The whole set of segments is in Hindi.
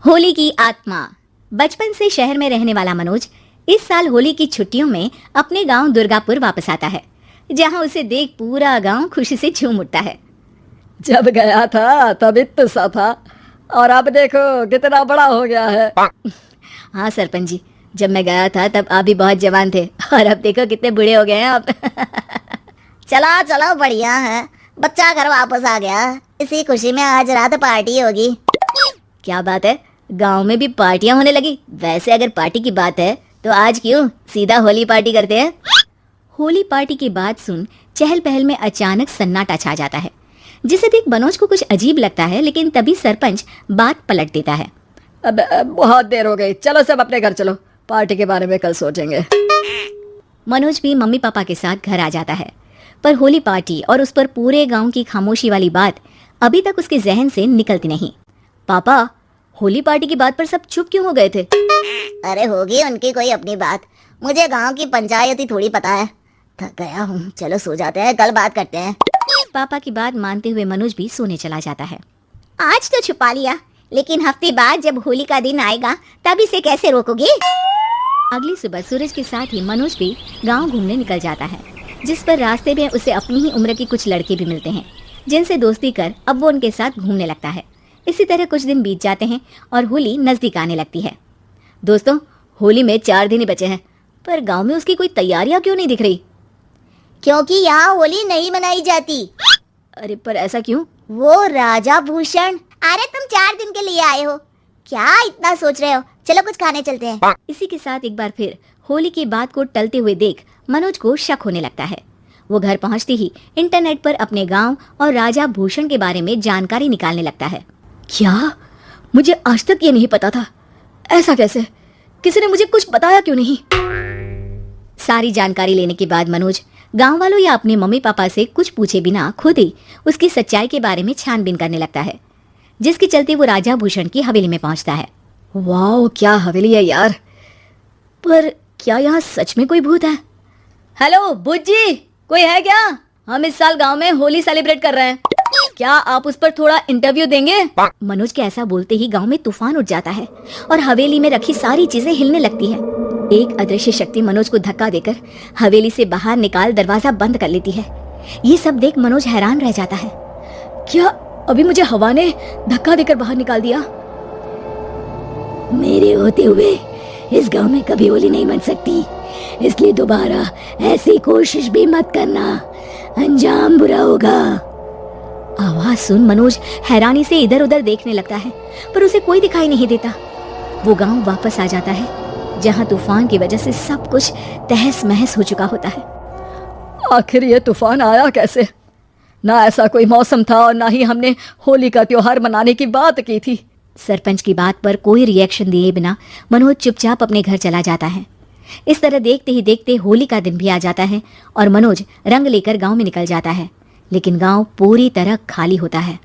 होली की आत्मा। बचपन से शहर में रहने वाला मनोज इस साल होली की छुट्टियों में अपने गांव दुर्गापुर वापस आता है, जहां उसे देख पूरा गांव खुशी से झूम उठता है। जब गया था तब इतना सा था और अब देखो कितना बड़ा हो गया है। हाँ सरपंच जी, जब मैं गया था तब आप भी बहुत जवान थे और अब देखो कितने बूढ़े हो गए हैं आप। चलो चलो, बढ़िया है, बच्चा घर वापस आ गया। इसी खुशी में आज रात पार्टी होगी। क्या बात है, गांव में भी पार्टियां होने लगी। वैसे अगर पार्टी की बात है तो आज क्यों सीधा होली पार्टी करते हैं। होली पार्टी की बात सुन चहल पहल में अचानक सन्नाटा छा जाता है, जिसे देख मनोज को कुछ अजीब लगता है, लेकिन तभी सरपंच बात पलट देता है। अब बहुत देर हो गई, चलो सब अपने घर चलो, पार्टी के बारे में कल सोचेंगे। मनोज भी मम्मी पापा के साथ घर आ जाता है, पर होली पार्टी और उस पर पूरे गांव की खामोशी वाली बात अभी तक उसके जहन से निकलती नहीं। पापा, होली पार्टी की बात पर सब चुप क्यों हो गए थे? अरे होगी उनकी कोई अपनी बात, मुझे गांव की पंचायत ही थोड़ी पता है। थक गया हूँ, चलो सो जाते हैं, कल बात करते हैं। पापा की बात मानते हुए मनोज भी सोने चला जाता है। आज तो छुपा लिया, लेकिन हफ्ते बाद जब होली का दिन आएगा तब इसे कैसे रोकोगे? अगली सुबह सूरज के साथ ही मनोज भी गांव घूमने निकल जाता है, जिस पर रास्ते में उसे अपनी ही उम्र के कुछ लड़के भी मिलते हैं, जिनसे दोस्ती कर अब वो उनके साथ घूमने लगता है। इसी तरह कुछ दिन बीत जाते हैं और होली नजदीक आने लगती है। दोस्तों, होली में 4 दिन ही बचे हैं, पर गांव में उसकी कोई तैयारियां क्यों नहीं दिख रही? क्योंकि यहाँ होली नहीं मनाई जाती। अरे पर ऐसा क्यों? वो राजा भूषण। अरे तुम 4 दिन के लिए आए हो, क्या इतना सोच रहे हो? चलो कुछ खाने चलते हैं। इसी के साथ एक बार फिर होली की बात को टलते हुए देख मनोज को शक होने लगता है। वो घर पहुंचते ही इंटरनेट पर अपने गांव और राजा भूषण के बारे में जानकारी निकालने लगता है। क्या? मुझे आज तक ये नहीं पता था। ऐसा कैसे? किसी ने मुझे कुछ बताया क्यों नहीं? सारी जानकारी लेने के बाद मनोज गांव वालों या अपने मम्मी पापा से कुछ पूछे बिना खुद ही उसकी सच्चाई के बारे में छानबीन करने लगता है, जिसके चलते वो राजा भूषण की हवेली में पहुंचता है। वाह, क्या हवेली है यार! पर क्या यहाँ सच में कोई भूत है? हेलो भूत जी, कोई है क्या? हम इस साल गांव में होली सेलिब्रेट कर रहे हैं, क्या आप उस पर थोड़ा इंटरव्यू देंगे? मनोज के ऐसा बोलते ही गांव में तूफान उठ जाता है और हवेली में रखी सारी चीजें हिलने लगती है। एक अदृश्य शक्ति मनोज को धक्का देकर हवेली से बाहर निकाल दरवाजा बंद कर लेती है। ये सब देख मनोज हैरान रह जाता है। क्या अभी मुझे हवा ने धक्का देकर बाहर निकाल दिया? मेरे होते हुए इस गांव में कभी होली नहीं मन सकती, इसलिए दोबारा ऐसी कोशिश भी मत करना, अंजाम बुरा होगा। आवाज सुन मनोज हैरानी से इधर उधर देखने लगता है, पर उसे कोई दिखाई नहीं देता। वो गांव वापस आ जाता है, जहां तूफान की वजह से सब कुछ तहस महस हो चुका होता है। आखिर ये तूफान आया कैसे? ना ऐसा कोई मौसम था और ना ही हमने होली का त्योहार मनाने की बात की थी। सरपंच की बात पर कोई रिएक्शन दिए बिना मनोज चुपचाप अपने घर चला जाता है। इस तरह देखते ही देखते होली का दिन भी आ जाता है और मनोज रंग लेकर गांव में निकल जाता है, लेकिन गांव पूरी तरह खाली होता है।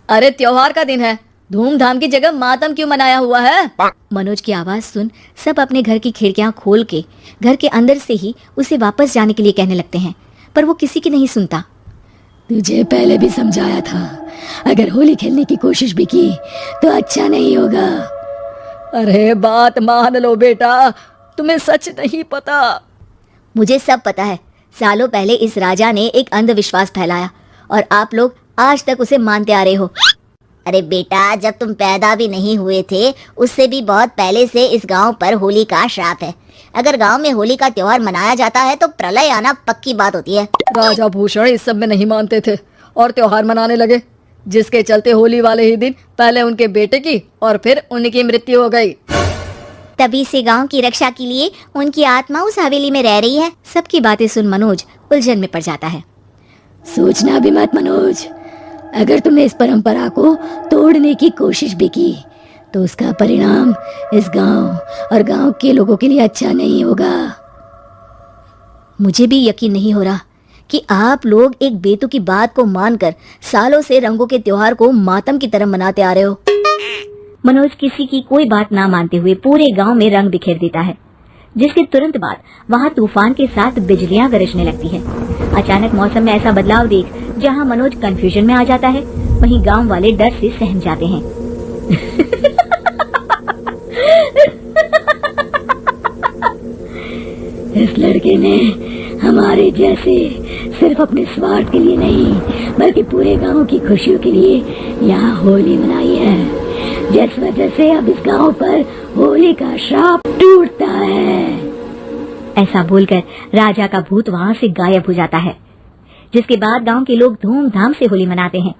अरे त्योहार का दिन है, धूमधाम की जगह मातम क्यों मनाया हुआ है? मनोज की आवाज सुन सब अपने घर की खिड़कियां खोल के घर के अंदर से ही उसे वापस जाने के लिए कहने लगते हैं, पर वो किसी की नहीं सुनता। तुझे पहले भी समझाया था, अगर होली खेलने की कोशिश भी की तो अच्छा नहीं होगा। अरे बात मान लो बेटा, तुम्हें सच नहीं पता। मुझे सब पता है। सालों पहले इस राजा ने एक अंधविश्वास फैलाया और आप लोग आज तक उसे मानते आ रहे हो। अरे बेटा, जब तुम पैदा भी नहीं हुए थे उससे भी बहुत पहले से इस गांव पर होली का श्राप है। अगर गांव में होली का त्योहार मनाया जाता है तो प्रलय आना पक्की बात होती है। राजा भूषण इस सब में नहीं मानते थे और त्योहार मनाने लगे, जिसके चलते होली वाले ही दिन पहले उनके बेटे की और फिर उनकी मृत्यु हो गई। तभी से गांव की रक्षा के लिए उनकी आत्मा उस हवेली में रह रही है। सबकी बातें सुन मनोज उलझन में पड़ जाता है। सोचना भी मत मनोज, अगर तुमने इस परंपरा को तोड़ने की कोशिश भी की तो उसका परिणाम इस गांव और गांव के लोगों के लिए अच्छा नहीं होगा। मुझे भी यकीन नहीं हो रहा कि आप लोग एक बेतुकी बात को मानकर सालों से रंगों के त्योहार को मातम की तरह मनाते आ रहे हो। मनोज किसी की कोई बात ना मानते हुए पूरे गांव में रंग बिखेर देता है, जिसके तुरंत बाद वहां तूफान के साथ बिजलियां गरजने लगती है। अचानक मौसम में ऐसा बदलाव देख जहां मनोज कंफ्यूजन में आ जाता है, वहीं गांव वाले डर से सहम जाते हैं। लेकिन हमारे जैसे सिर्फ अपने स्वार्थ के लिए नहीं बल्कि पूरे गांव की खुशियों के लिए यहाँ होली मनाई है, जिस वजह से अब इस गांव पर होली का श्राप टूटता है। ऐसा बोलकर राजा का भूत वहां से गायब हो जाता है, जिसके बाद गांव के लोग धूमधाम से होली मनाते हैं।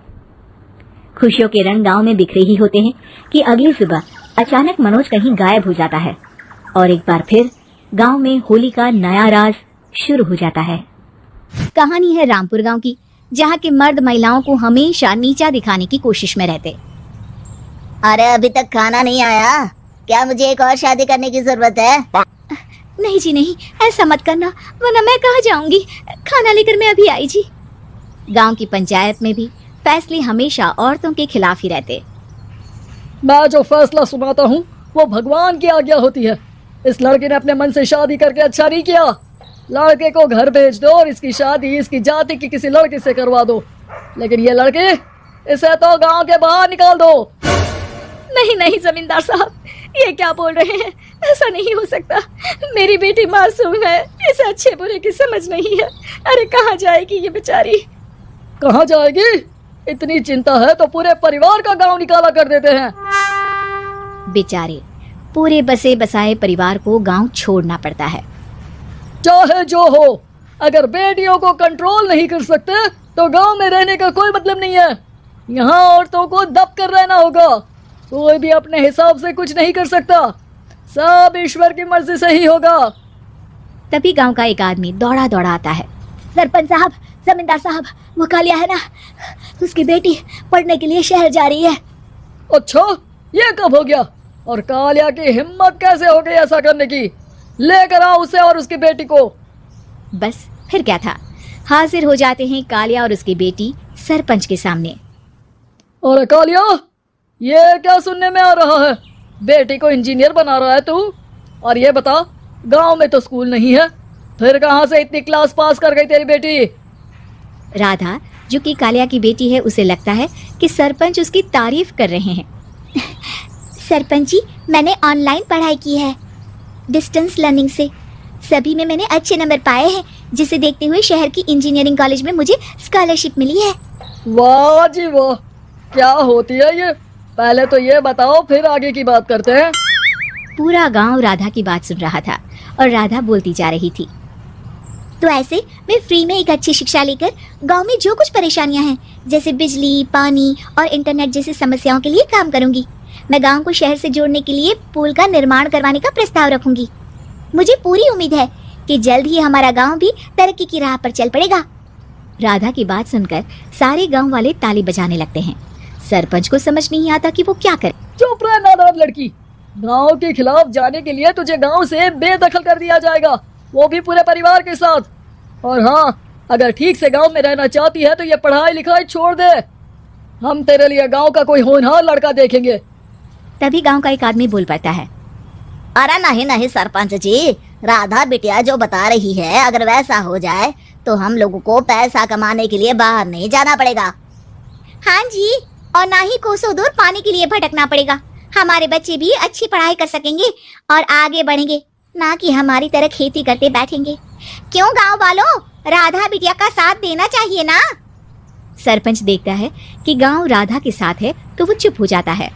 खुशियों के रंग गांव में बिखरे ही होते हैं कि अगली सुबह अचानक मनोज कहीं गायब हो जाता है और एक बार फिर गांव में होली का नया राज शुरू हो जाता है। कहानी है रामपुर गांव की, जहां के मर्द महिलाओं को हमेशा नीचा दिखाने की कोशिश में रहते। अरे अभी तक खाना नहीं आया क्या? मुझे एक और शादी करने की जरूरत है। नहीं जी नहीं, ऐसा मत करना वरना मैं कहाँ जाऊंगी। खाना लेकर मैं अभी आई जी। गांव की पंचायत में भी फैसले हमेशा औरतों के खिलाफ ही रहते। मैं जो फैसला सुनाता हूँ वो भगवान की आज्ञा होती है। इस लड़के ने अपने मन से शादी करके अच्छा नहीं किया। लड़के को घर भेज दो और इसकी शादी इसकी जाति की किसी लड़के से करवा दो, लेकिन ये लड़के इसे तो गांव के बाहर निकाल दो। नहीं नहीं जमींदार साहब, ये क्या बोल रहे हैं? ऐसा नहीं हो सकता। मेरी बेटी मासूम है, इसे अच्छे बुरे की समझ नहीं है। अरे कहाँ जाएगी ये बेचारी? कहाँ जाएगी? इतनी चिंता है तो पूरे परिवार का गांव निकाला कर देते हैं। बेचारे पूरे बसे बसाए परिवार को गांव छोड़ना पड़ता है। चाहे जो हो, अगर बेटियों को कंट्रोल नहीं कर सकते तो गांव में रहने का कोई मतलब नहीं है। यहाँ औरतों को दब कर रहना होगा। कोई भी अपने हिसाब से कुछ नहीं कर सकता, सब ईश्वर की मर्जी से ही होगा। तभी गांव का एक आदमी दौड़ा दौड़ा आता है। सरपंच साहब, जमींदार साहब, वो कालिया है ना, उसकी बेटी पढ़ने के लिए शहर जा रही है। अच्छा, ये कब हो गया? और कालिया की हिम्मत कैसे हो गई ऐसा करने की? लेकर आओ उसे और उसकी बेटी को। बस फिर क्या था, हाजिर हो जाते हैं कालिया और उसकी बेटी सरपंच के सामने। अरे कालिया, ये क्या सुनने में आ रहा है? बेटी को इंजीनियर बना रहा है तू? और ये बता, गांव में तो स्कूल नहीं है, फिर कहां से इतनी क्लास पास कर गई तेरी बेटी? राधा, जो कि कालिया की बेटी है, उसे लगता है कि सरपंच उसकी तारीफ कर रहे हैं। सरपंच जी, मैंने ऑनलाइन पढ़ाई की है, डिस्टेंस लर्निंग से। सभी में मैंने अच्छे नंबर पाए हैं, जिसे देखते हुए शहर की इंजीनियरिंग कॉलेज में मुझे स्कॉलरशिप मिली है। वाह जी वाह, क्या होती है ये? पहले तो ये बताओ, फिर आगे की बात करते हैं। पूरा गांव राधा की बात सुन रहा था और राधा बोलती जा रही थी। तो ऐसे मैं फ्री में एक अच्छी शिक्षा लेकर गांव में जो कुछ परेशानियां हैं, जैसे बिजली, पानी और इंटरनेट जैसी समस्याओं के लिए काम करूंगी। मैं गांव को शहर से जोड़ने के लिए पुल का निर्माण करवाने का प्रस्ताव रखूंगी। मुझे पूरी उम्मीद है कि जल्द ही हमारा गांव भी तरक्की की राह पर चल पड़ेगा। राधा की बात सुनकर सारे गांव वाले ताली बजाने लगते हैं। सरपंच को समझ नहीं आता कि वो क्या करे। चुप रह नादान लड़की, गांव के खिलाफ जाने के लिए तुझे गांव से बेदखल कर दिया जाएगा, वो भी पूरे परिवार के साथ। और हाँ, अगर ठीक से गांव में रहना चाहती है तो ये पढ़ाई लिखाई छोड़ दे। हम तेरे लिए गांव का कोई होनहार लड़का देखेंगे। तभी गांव का एक आदमी बोल पड़ता है। अरे नहीं नहीं सरपंच जी, राधा बिटिया जो बता रही है, अगर वैसा हो जाए तो हम लोगों को पैसा कमाने के लिए बाहर नहीं जाना पड़ेगा। हाँ जी, और ना ही कोसों दूर पानी के लिए भटकना पड़ेगा। हमारे बच्चे भी अच्छी पढ़ाई कर सकेंगे और आगे बढ़ेंगे, ना कि हमारी तरह खेती करते बैठेंगे। क्यों गांव वालों, राधा बिटिया का साथ देना चाहिए ना। सरपंच देखता है कि गांव राधा के साथ है तो वो चुप हो जाता है।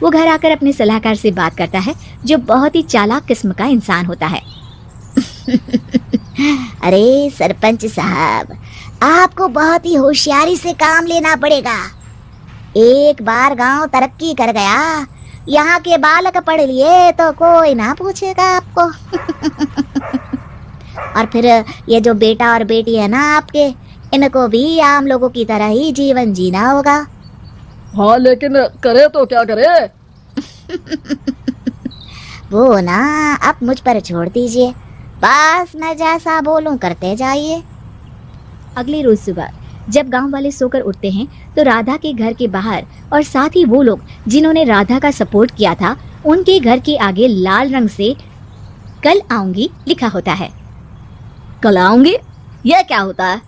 वो घर आकर अपने सलाहकार से बात करता है, जो बहुत ही चालाक किस्म का इंसान होता है। अरे सरपंच साहब, आपको बहुत ही होशियारी से काम लेना पड़ेगा। एक बार गांव तरक्की कर गया, यहाँ के बालक पढ़ लिए तो कोई ना पूछेगा आपको। और फिर ये जो बेटा और बेटी है ना आपके, इनको भी आम लोगों की तरह ही जीवन जीना होगा। हाँ, लेकिन करे तो क्या करे? वो ना आप मुझ पर छोड़ दीजिए, बस मैं जैसा बोलूं करते जाइए। अगले रोज सुबह जब गांव वाले सोकर उठते हैं तो राधा के घर के बाहर और साथ ही वो लोग जिन्होंने राधा का सपोर्ट किया था, उनके घर के आगे लाल रंग से कल आऊंगी लिखा होता है। कल आऊंगी, यह क्या होता है?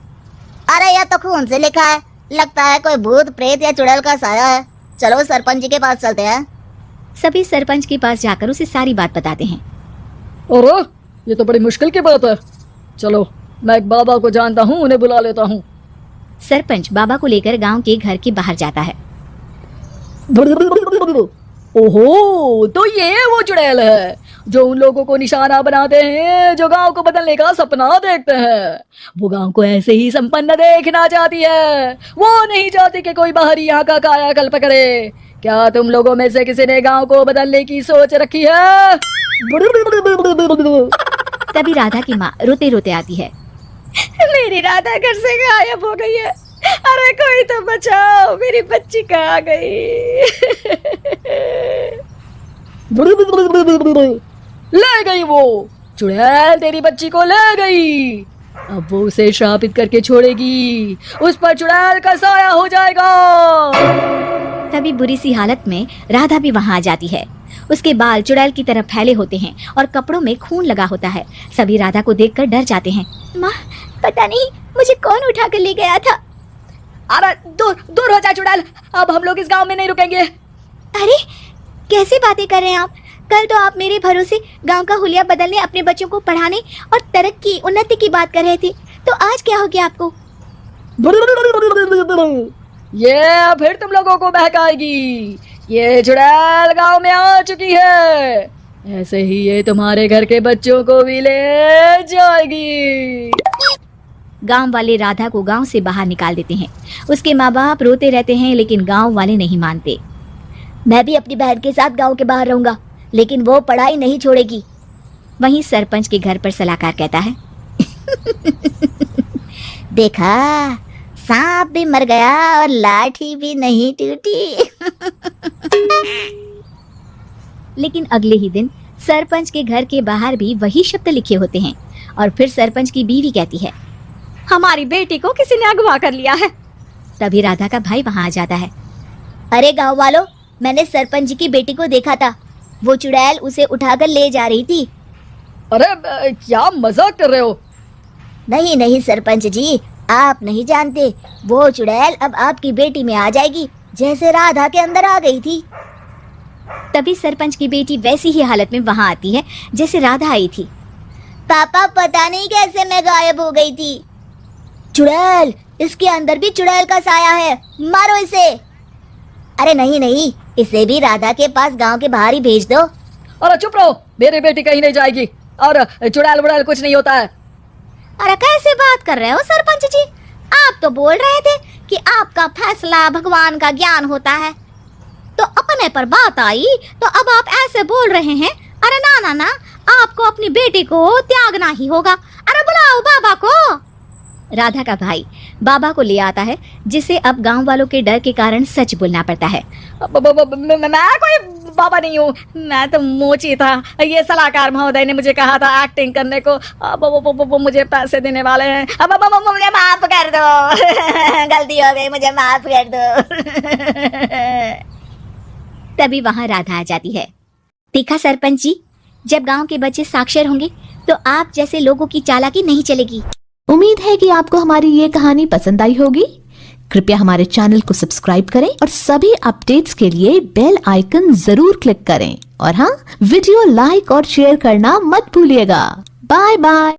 अरे यह तो खून से लिखा है, लगता है कोई भूत प्रेत या चुड़ैल का साया है। चलो सरपंच जी के पास चलते हैं। सभी सरपंच के पास जाकर उसे सारी बात बताते हैं। और ये तो बड़ी मुश्किल की बात है। चलो मैं एक बाबा को जानता हूँ, उन्हें बुला लेता हूँ। सरपंच बाबा को लेकर गांव के घर के बाहर जाता है। ओहो, तो ये वो चुड़ैल है जो उन लोगों को निशाना बनाते हैं जो गांव को बदलने का सपना देखते हैं। वो गांव को ऐसे ही संपन्न देखना चाहती है, वो नहीं चाहती कि कोई बाहरी यहाँ का कायाकल्प करे। क्या तुम लोगों में से किसी ने गांव को बदलने की सोच रखी है? तभी राधा की माँ रोते रोते आती है। मेरी राधा घर से गायब हो गई है। अरे कोई तो बचाओ, मेरी बच्ची कहाँ गई? ले गई वो चुड़ैल, तेरी बच्ची को ले गई। अब वो उसे श्रापित करके छोड़ेगी, उस पर चुड़ैल का साया हो जाएगा। तभी बुरी सी हालत में राधा भी वहां आ जाती है। उसके बाल चुड़ैल की तरह फैले होते हैं और कपड़ों में खून लगा होता है। सभी राधा को देखकर डर जाते हैं। माँ, पता नहीं मुझे कौन उठा कर ले गया था। अरे दूर दूर हो जा चुड़ैल, अब हम लोग इस गांव में नहीं रुकेंगे। अरे कैसी बातें कर रहे हैं आप? कल तो आप मेरे भरोसे गांव का हुलिया बदलने, अपने बच्चों को पढ़ाने और तरक्की उन्नति की बात कर रहे थे, तो आज क्या हो गया आपको? ये फिर तुम लोगों को बहकाएगी। ये चुड़ैल गांव में आ चुकी है, ऐसे ही ये तुम्हारे घर के बच्चों को भी ले जाएगी। गांव वाले राधा को गांव से बाहर निकाल देते हैं। उसके माँ बाप रोते रहते हैं, लेकिन गांव वाले नहीं मानते। मैं भी अपनी बहन के साथ गांव के बाहर रहूंगा, लेकिन वो पढ़ाई नहीं छोड़ेगी। वहीं सरपंच के घर पर सलाहकार कहता है, देखा, सांप भी मर गया और लाठी भी नहीं टूटी। लेकिन अगले ही दिन सरपंच के घर के बाहर भी वही शब्द लिखे होते हैं। और फिर सरपंच की बीवी कहती है, हमारी बेटी को किसी ने अगवा कर लिया है। तभी राधा का भाई वहां आ जाता है। अरे गांव वालों, मैंने सरपंच जी की बेटी को देखा था, वो चुड़ैल उसे उठाकर ले जा रही थी। अरे क्या मजाक कर रहे हो? नहीं नहीं सरपंच जी, आप नहीं जानते, वो चुड़ैल अब आपकी बेटी में आ जाएगी, जैसे राधा के अंदर आ गई थी। तभी सरपंच की बेटी वैसी ही हालत में वहां आती है जैसे राधा आई थी। पापा, पता नहीं कैसे मैं गायब हो गई थी। चुड़ैल, इसके अंदर भी चुड़ैल का साया है, मारो इसे। अरे नहीं नहीं, इसे भी राधा के पास गांव के बाहर ही भेज दो। अरे चुप रहो, मेरी बेटी कहीं नहीं जाएगी और चुड़ैल वुड़ैल कुछ नहीं होता है। अरे कैसे बात कर रहे हो सरपंच जी? आप तो बोल रहे थे कि आपका फैसला भगवान का ज्ञान होता है, तो अपने पर बात आई तो अब आप ऐसे बोल रहे हैं। अरे ना ना ना, आपको अपनी बेटी को त्यागना ही होगा। अरे बुलाओ बाबा को। राधा का भाई बाबा को ले आता है, जिसे अब गांव वालों के डर के कारण सच बोलना पड़ता है। मैं कोई बाबा नहीं हूँ, मैं तो मोची था। ये सलाहकार महोदय ने मुझे कहा था एक्टिंग करने को, वो मुझे पैसे देने वाले हैं। अब मुझे माफ कर दो। गलती हो गई, मुझे माफ कर दो। तभी वहां राधा आ जाती है। देखा सरपंच जी, जब गांव के बच्चे साक्षर होंगे तो आप जैसे लोगों की चालाकी नहीं चलेगी। उम्मीद है कि आपको हमारी ये कहानी पसंद आई होगी। कृपया हमारे चैनल को सब्सक्राइब करें और सभी अपडेट्स के लिए बेल आइकन जरूर क्लिक करें। और हाँ, वीडियो लाइक और शेयर करना मत भूलिएगा। Bye bye.